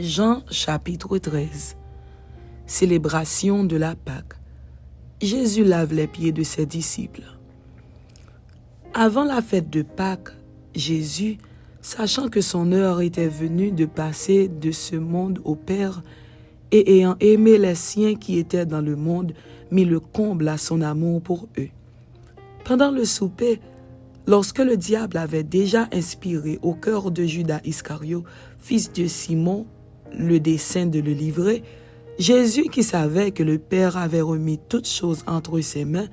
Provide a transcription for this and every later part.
Jean chapitre 13. Célébration de la Pâque. Jésus lave les pieds de ses disciples. Avant la fête de Pâques, Jésus, sachant que son heure était venue de passer de ce monde au Père, et ayant aimé les siens qui étaient dans le monde, mit le comble à son amour pour eux. Pendant le souper, lorsque le diable avait déjà inspiré au cœur de Judas Iscario, fils de Simon, le dessein de le livrer, Jésus, qui savait que le Père avait remis toutes choses entre ses mains,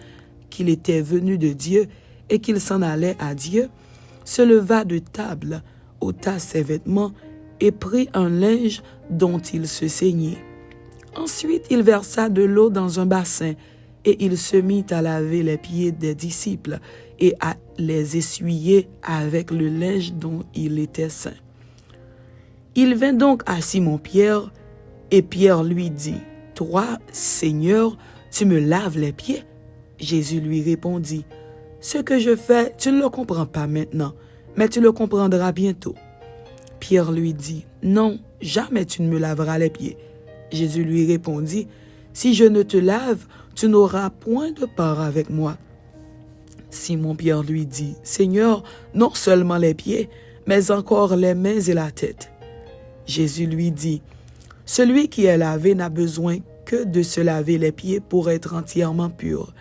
qu'il était venu de Dieu et qu'il s'en allait à Dieu, se leva de table, ôta ses vêtements et prit un linge dont il se ceignait. Ensuite, il versa de l'eau dans un bassin et il se mit à laver les pieds des disciples et à les essuyer avec le linge dont il était ceint. Il vint donc à Simon-Pierre, et Pierre lui dit, « Toi, Seigneur, tu me laves les pieds ?» Jésus lui répondit, « Ce que je fais, tu ne le comprends pas maintenant, mais tu le comprendras bientôt. » Pierre lui dit, « Non, jamais tu ne me laveras les pieds. » Jésus lui répondit, « Si je ne te lave, tu n'auras point de part avec moi. » Simon-Pierre lui dit, « Seigneur, non seulement les pieds, mais encore les mains et la tête. » Jésus lui dit, « Celui qui est lavé n'a besoin que de se laver les pieds pour être entièrement pur.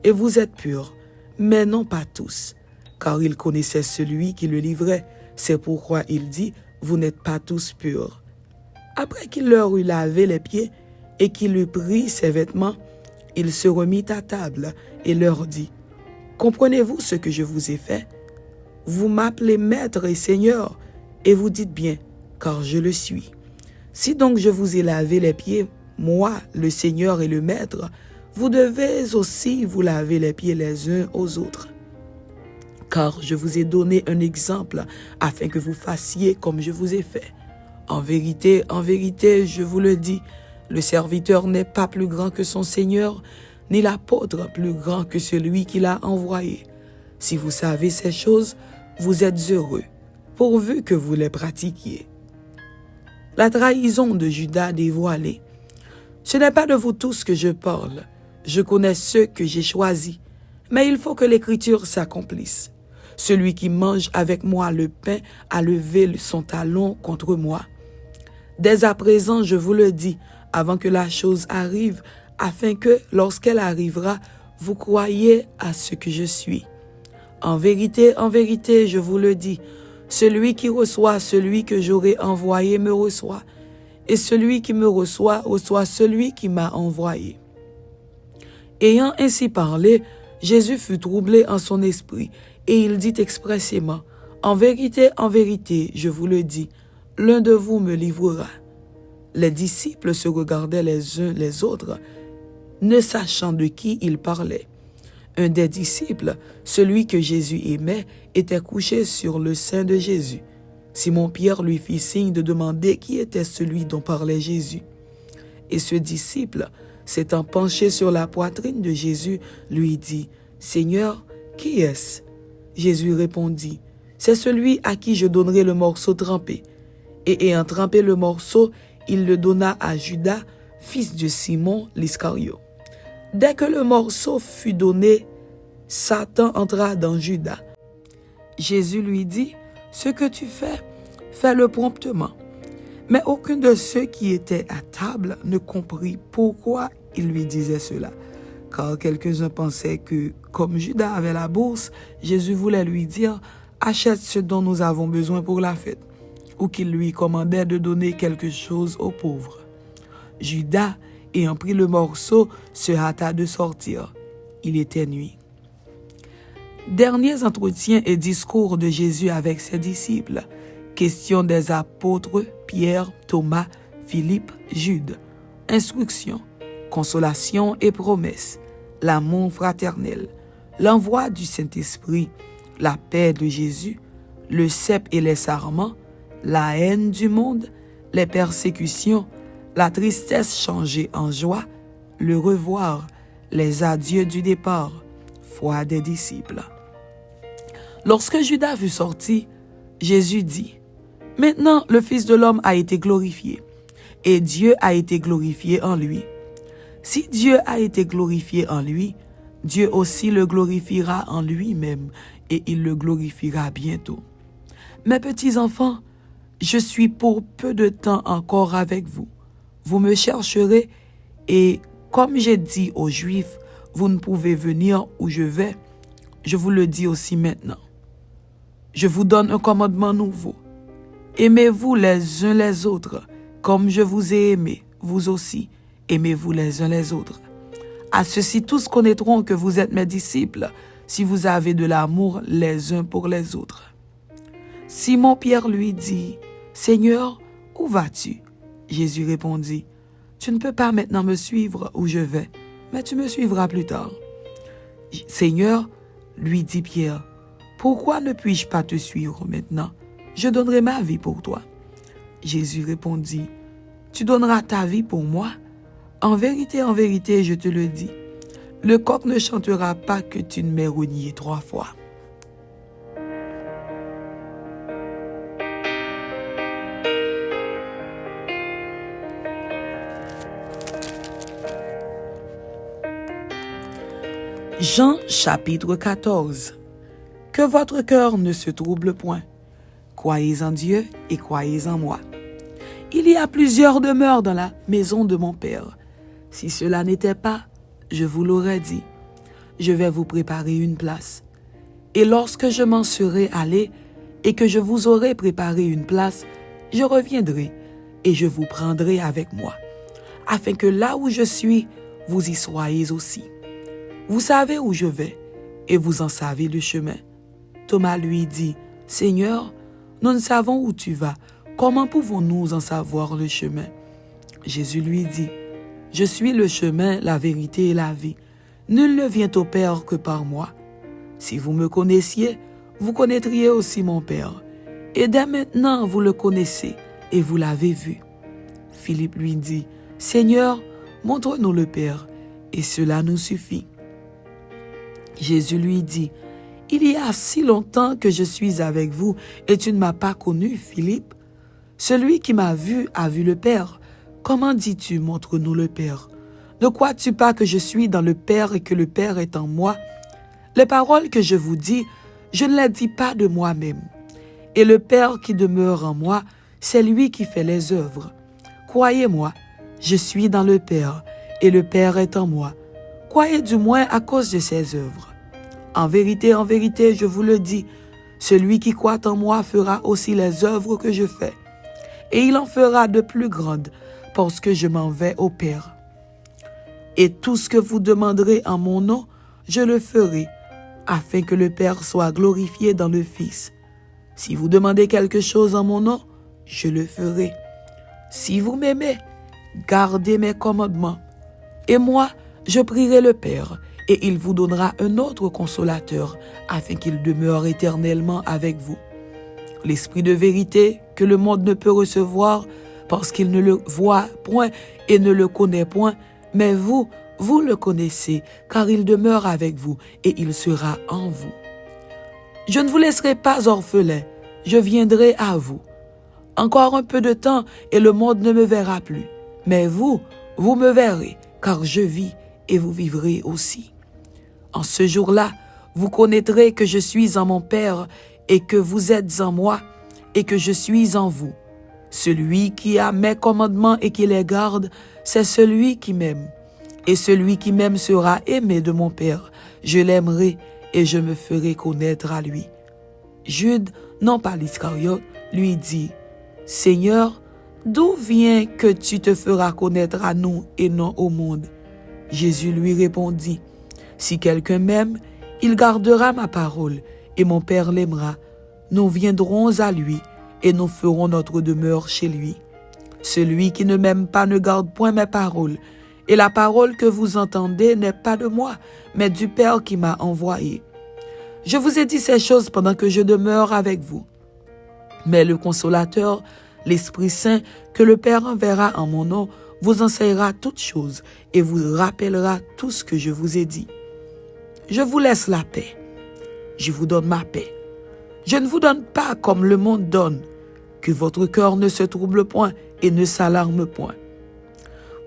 Et vous êtes purs, mais non pas tous. » Car il connaissait celui qui le livrait. C'est pourquoi il dit, « Vous n'êtes pas tous purs. » Après qu'il leur eut lavé les pieds et qu'il eut pris ses vêtements, il se remit à table et leur dit, « Comprenez-vous ce que je vous ai fait? Vous m'appelez maître et seigneur, et vous dites bien, car je le suis. Si donc je vous ai lavé les pieds, moi, le Seigneur et le Maître, vous devez aussi vous laver les pieds les uns aux autres. Car je vous ai donné un exemple afin que vous fassiez comme je vous ai fait. En vérité, je vous le dis, le serviteur n'est pas plus grand que son Seigneur, ni l'apôtre plus grand que celui qui l'a envoyé. Si vous savez ces choses, vous êtes heureux, pourvu que vous les pratiquiez. » La trahison de Judas dévoilée. Ce n'est pas de vous tous que je parle. Je connais ceux que j'ai choisis. Mais il faut que l'Écriture s'accomplisse. Celui qui mange avec moi le pain a levé son talon contre moi. Dès à présent, je vous le dis, avant que la chose arrive, afin que, lorsqu'elle arrivera, vous croyiez à ce que je suis. En vérité, je vous le dis, celui qui reçoit celui que j'aurai envoyé me reçoit, et celui qui me reçoit celui qui m'a envoyé. » Ayant ainsi parlé, Jésus fut troublé en son esprit, et il dit expressément, « En vérité, je vous le dis, l'un de vous me livrera. » Les disciples se regardaient les uns les autres, ne sachant de qui ils parlaient. Un des disciples, celui que Jésus aimait, était couché sur le sein de Jésus. Simon-Pierre lui fit signe de demander qui était celui dont parlait Jésus. Et ce disciple, s'étant penché sur la poitrine de Jésus, lui dit, « Seigneur, qui est-ce » Jésus répondit, « C'est celui à qui je donnerai le morceau trempé. » Et ayant trempé le morceau, il le donna à Judas, fils de Simon l'Iscario. Dès que le morceau fut donné, Satan entra dans Judas. Jésus lui dit, « Ce que tu fais, fais-le promptement. » Mais aucun de ceux qui étaient à table ne comprit pourquoi il lui disait cela. Car quelques-uns pensaient que, comme Judas avait la bourse, Jésus voulait lui dire, « Achète ce dont nous avons besoin pour la fête. » Ou qu'il lui commandait de donner quelque chose aux pauvres. Judas, ayant pris le morceau, se hâta de sortir. Il était nuit. Derniers entretiens et discours de Jésus avec ses disciples. Question des apôtres Pierre, Thomas, Philippe, Jude. Instruction, consolation et promesse. L'amour fraternel. L'envoi du Saint-Esprit. La paix de Jésus. Le cep et les sarments. La haine du monde. Les persécutions. La tristesse changée en joie. Le revoir. Les adieux du départ. Foi des disciples. Lorsque Judas fut sorti, Jésus dit, « Maintenant le Fils de l'homme a été glorifié, et Dieu a été glorifié en lui. Si Dieu a été glorifié en lui, Dieu aussi le glorifiera en lui-même et il le glorifiera bientôt. Mes petits enfants, je suis pour peu de temps encore avec vous. Vous me chercherez et comme j'ai dit aux Juifs, vous ne pouvez venir où je vais, je vous le dis aussi maintenant. Je vous donne un commandement nouveau. Aimez-vous les uns les autres, comme je vous ai aimé, vous aussi, aimez-vous les uns les autres. À ceux-ci tous connaîtront que vous êtes mes disciples, si vous avez de l'amour les uns pour les autres. Simon-Pierre lui dit, « Seigneur, où vas-tu » Jésus répondit, « Tu ne peux pas maintenant me suivre où je vais, mais tu me suivras plus tard. » Seigneur, lui dit Pierre, « Pourquoi ne puis-je pas te suivre maintenant? Je donnerai ma vie pour toi. » Jésus répondit, « Tu donneras ta vie pour moi? En vérité, je te le dis, le coq ne chantera pas que tu ne m'aies renié 3 fois. » Jean chapitre 14. Que votre cœur ne se trouble point. Croyez en Dieu et croyez en moi. Il y a plusieurs demeures dans la maison de mon Père. Si cela n'était pas, je vous l'aurais dit. Je vais vous préparer une place. Et lorsque je m'en serai allé et que je vous aurai préparé une place, je reviendrai et je vous prendrai avec moi, afin que là où je suis, vous y soyez aussi. Vous savez où je vais, et vous en savez le chemin. Thomas lui dit, « Seigneur, nous ne savons où tu vas. Comment pouvons-nous en savoir le chemin? » Jésus lui dit, « Je suis le chemin, la vérité et la vie. Nul ne vient au Père que par moi. Si vous me connaissiez, vous connaîtriez aussi mon Père. Et dès maintenant, vous le connaissez et vous l'avez vu. » Philippe lui dit, « Seigneur, montre-nous le Père, et cela nous suffit. » Jésus lui dit, « Il y a si longtemps que je suis avec vous et tu ne m'as pas connu, Philippe. Celui qui m'a vu a vu le Père. Comment dis-tu, montre-nous le Père? Ne crois-tu pas que je suis dans le Père et que le Père est en moi? Les paroles que je vous dis, je ne les dis pas de moi-même. Et le Père qui demeure en moi, c'est lui qui fait les œuvres. Croyez-moi, je suis dans le Père et le Père est en moi. Croyez du moins à cause de ses œuvres. En vérité, je vous le dis, celui qui croit en moi fera aussi les œuvres que je fais. Et il en fera de plus grandes, parce que je m'en vais au Père. Et tout ce que vous demanderez en mon nom, je le ferai, afin que le Père soit glorifié dans le Fils. Si vous demandez quelque chose en mon nom, je le ferai. Si vous m'aimez, gardez mes commandements. Et moi, je prierai le Père, et il vous donnera un autre consolateur, afin qu'il demeure éternellement avec vous. L'Esprit de vérité que le monde ne peut recevoir, parce qu'il ne le voit point et ne le connaît point, mais vous, vous le connaissez, car il demeure avec vous, et il sera en vous. Je ne vous laisserai pas orphelin, je viendrai à vous. Encore un peu de temps, et le monde ne me verra plus. Mais vous, vous me verrez, car je vis, et vous vivrez aussi. En ce jour-là, vous connaîtrez que je suis en mon Père, et que vous êtes en moi, et que je suis en vous. Celui qui a mes commandements et qui les garde, c'est celui qui m'aime. Et celui qui m'aime sera aimé de mon Père. Je l'aimerai, et je me ferai connaître à lui. Jude, non pas l'Iscariote, lui dit, « Seigneur, d'où vient que tu te feras connaître à nous et non au monde? » Jésus lui répondit, « Si quelqu'un m'aime, il gardera ma parole, et mon Père l'aimera. Nous viendrons à lui, et nous ferons notre demeure chez lui. Celui qui ne m'aime pas ne garde point mes paroles, et la parole que vous entendez n'est pas de moi, mais du Père qui m'a envoyé. Je vous ai dit ces choses pendant que je demeure avec vous. Mais le Consolateur, l'Esprit Saint, que le Père enverra en mon nom, vous enseignera toutes choses et vous rappellera tout ce que je vous ai dit. Je vous laisse la paix. Je vous donne ma paix. Je ne vous donne pas comme le monde donne. que votre cœur ne se trouble point et ne s'alarme point.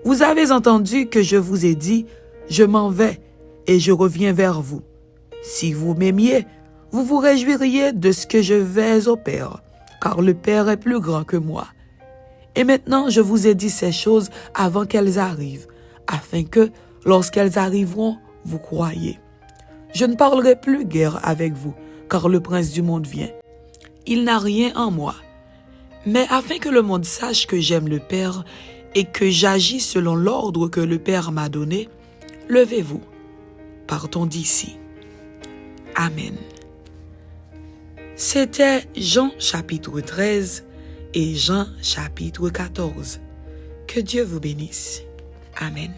Vous avez entendu que je vous ai dit, je m'en vais et je reviens vers vous. Si vous m'aimiez, vous vous réjouiriez de ce que je vais au Père, car le Père est plus grand que moi. Et maintenant, je vous ai dit ces choses avant qu'elles arrivent, afin que, lorsqu'elles arriveront, vous croyiez. Je ne parlerai plus guère avec vous, car le prince du monde vient. Il n'a rien en moi. Mais afin que le monde sache que j'aime le Père et que j'agis selon l'ordre que le Père m'a donné, levez-vous, partons d'ici. Amen. C'était Jean chapitre 13 et Jean chapitre 14. Que Dieu vous bénisse. Amen.